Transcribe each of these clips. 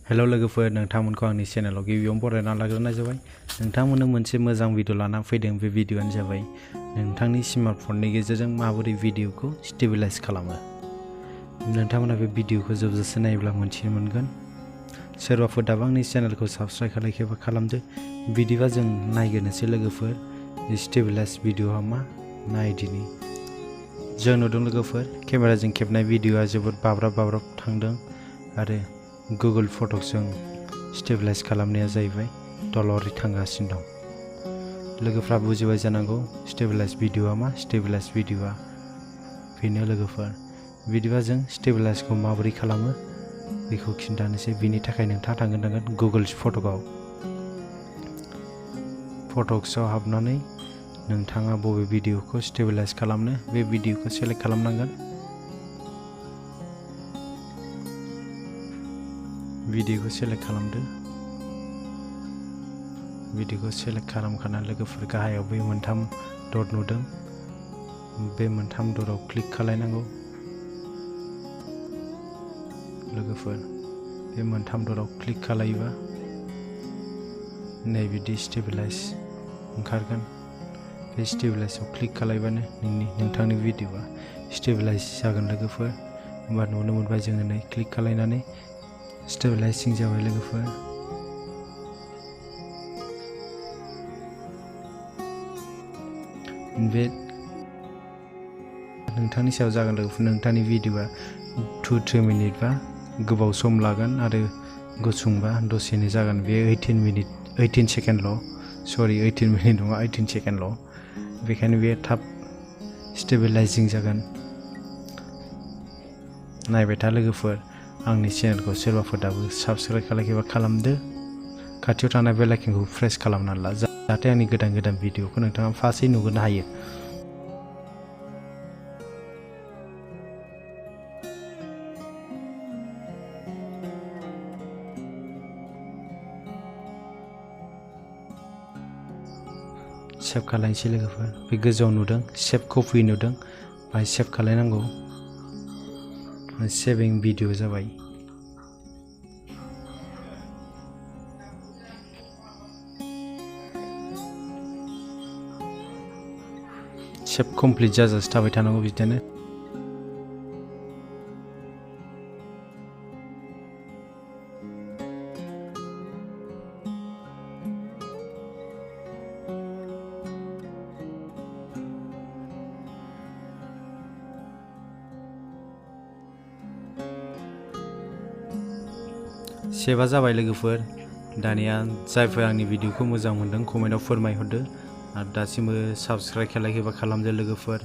Hello लोगोफोर, नोंथांमोनखौ आंनि चेनेलाव गिबियावनो बरायना लाग्रोनाय जाबाय। नोंथांमोननो मोनसे मोजां भिडिअ लाना फैदों। बे भिडिअआनो जाबाय नोंथांनि स्मार्टफननि गेजेरजों माबोरै भिडिअखौ स्टेबिलाइज खालामो। नोंथांमोना बे भिडिअखौ जोबजासे नायोब्ला मोनथिनो मोनगोन। सोरबाफोर दाबो आंनि चेनेलखौ साबस्क्राइब खालामाखैबा खालामदो। बिदिबा जों नायग्रोनोसै लोगोफोर स्टेबिलाइज भिडिअआ मा नायदिनि। जों नुदों लोगोफोर केमेराजों खेबनाय भिडिअआ जोबोद बाब्राब थांदों आरो गुगल फट'जों स्टेबिलाइज खालामनाया जाहैबाय दलरै थांगासिनो दं। लोगोफ्रा बुजिबाय जानांगौ स्टेबिलाइज भिडिअआ मा। स्टेबिलाइज भिडिअआ बेनो लोगोफोर। बिदिबा जों स्टेबिलाइजखौ माबोरै खालामो बेखौ खिन्थानोसै। बिनि थाखाय नोंथाङा थांगोन गुगल फट'क्सआव हाबनानै नोंथाङा बबे भिडिअखौ स्टेबिलाइज खालामनो बे भिडिअखौ सेलेक्ट खालामनांगोन। भिडिअखौ सेलेक्ट खालामदो। भिडिअखौ सेलेक्ट खालामखाना लोगोफोर गाहायाव बे मोनथाम डट नुदों, बे मोनथाम डटआव क्लिक खालामनांगौ। लोगोफोर बे मोनथाम डटआव क्लिक खालामोबा नैबिदि स्टेबिलाइज ओंखारगोन। बे स्टेबिलाइजआव क्लिक खालामबानो नोंथांनि भिडिअआ स्टेबिलाइज जागोन लोगोफोर। होमबा नुनो मोनबाय जोङो नै क्लिक खालामनानै स्टेबिलाइजिं जाबाय लोगोफोर। बे नोंथांनि सायाव जागोन लोगोफोर। नोंथांनि भिडिअआ 2-3 मिनिट बा गोबाव सम लागोन आरो गुसुंबा दसेनो जागोन। बे 18 सेकेन्डल'। सरि 18 मिनिट नङा, 18 सेकेन्डल'। बेखायनो बे थाब स्टेबिलाइजिं जागोन। नायबाय था लोगोफोर आंनि चेनेलखौ सोरबाफोर दाबो साबस्क्राइब खालामाखैबा खालामदो। खाथियाव थानाय बेल आइकनखौ प्रेस खालामनानै ला जाहाथे आंनि गोदान भिडिअखौ नोंथाङा फार्स्टयै नुग्रोनो हायो। सेभ खालामनोसै लोगोफोर। बे गोजौआव नुदों सेभ कपि नुदों, बाहाय सेभ खालामनांगौ। सेभिं भिडिअ जाबाय। सेभ कमप्लिट जाजासे थाबाय थानांगौ बिदिनो। सेभआ जाबाय लोगोफोर। दानिया जायफोर आंनि भिडिअखौ मोजां मोनदों कमेन्टआव फोरमायहरदो आरो दासिमबो साबस्क्राइब खालामाखैबा खालामदो लोगोफोर।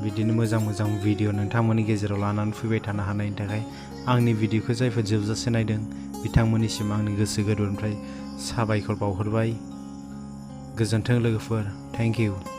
बिदिनो मोजां भिडिअ नोंथांमोननि गेजेराव लानानै फैबाय थानो हानायनि थाखाय आंनि भिडिअखौ जायफोर जोबजासे नायदों बिथांमोननिसिम आंनि गोसो गोरबोनिफ्राय साबायखर बावहरबाय। गोजोन्थों लोगोफोर। Thank you.